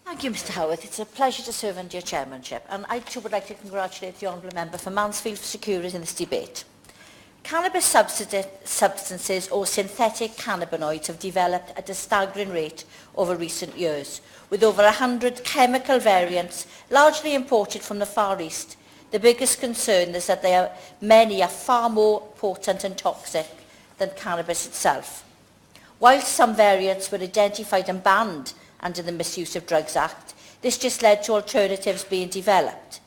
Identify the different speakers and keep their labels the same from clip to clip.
Speaker 1: Thank you, Mr Howarth. It's a pleasure to serve under your chairmanship, and I too would like to congratulate the Honourable Member for Mansfield for securing in this debate. Cannabis substances or synthetic cannabinoids have developed at a staggering rate over recent years, with over 100 chemical variants largely imported from the Far East. The biggest concern is that many are far more potent and toxic than cannabis itself. Whilst some variants were identified and banned under the Misuse of Drugs Act, this just led to alternatives being developed.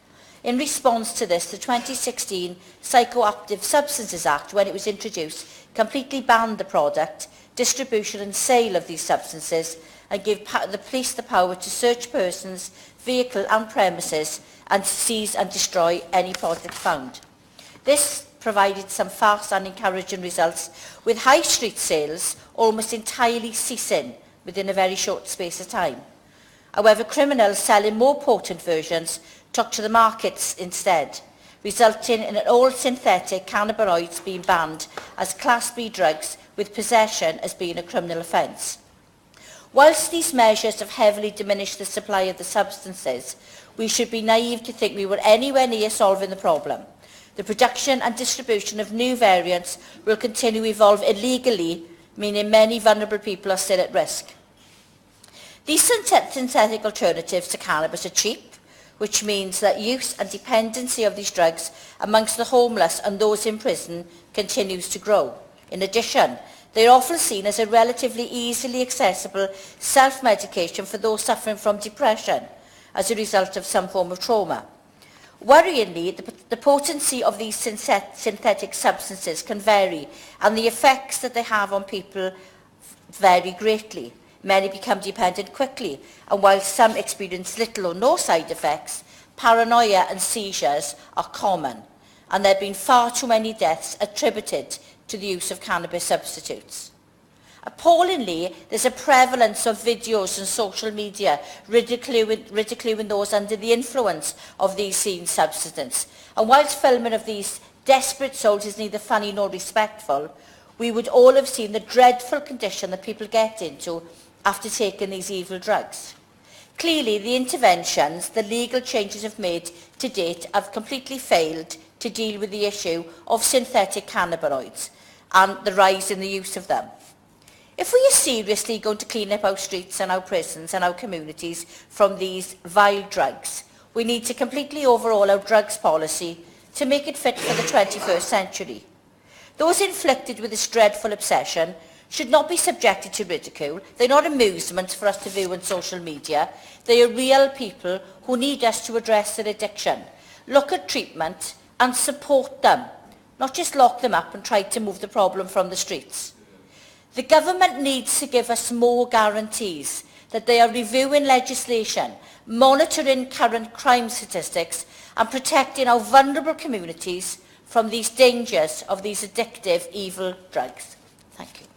Speaker 1: In response to this, the 2016 Psychoactive Substances Act, when it was introduced, completely banned the product, distribution and sale of these substances, and gave the police the power to search persons, vehicle and premises and seize and destroy any product found. This provided some fast and encouraging results, with high street sales almost entirely ceasing within a very short space of time. However, criminals selling more potent versions took to the markets instead, resulting in all synthetic cannabinoids being banned as Class B drugs, with possession as being a criminal offence. Whilst these measures have heavily diminished the supply of the substances, we should be naive to think we were anywhere near solving the problem. The production and distribution of new variants will continue to evolve illegally, meaning many vulnerable people are still at risk. These synthetic alternatives to cannabis are cheap, which means that use and dependency of these drugs amongst the homeless and those in prison continues to grow. In addition, they are often seen as a relatively easily accessible self-medication for those suffering from depression as a result of some form of trauma. Worryingly, the potency of these synthetic substances can vary, and the effects that they have on people vary greatly. Many become dependent quickly, and while some experience little or no side effects, paranoia and seizures are common, and there have been far too many deaths attributed to the use of cannabis substitutes. Appallingly, there's a prevalence of videos on social media ridiculing those under the influence of these seen substances. And whilst filming of these desperate souls is neither funny nor respectful, we would all have seen the dreadful condition that people get into after taking these evil drugs. Clearly, the interventions the legal changes have made to date have completely failed to deal with the issue of synthetic cannabinoids and the rise in the use of them. If we are seriously going to clean up our streets and our prisons and our communities from these vile drugs, we need to completely overhaul our drugs policy to make it fit for the 21st century. Those inflicted with this dreadful obsession should not be subjected to ridicule. They're not amusements for us to view on social media. They are real people who need us to address their addiction, look at treatment and support them, not just lock them up and try to move the problem from the streets. The government needs to give us more guarantees that they are reviewing legislation, monitoring current crime statistics and protecting our vulnerable communities from these dangers of these addictive, evil drugs. Thank you.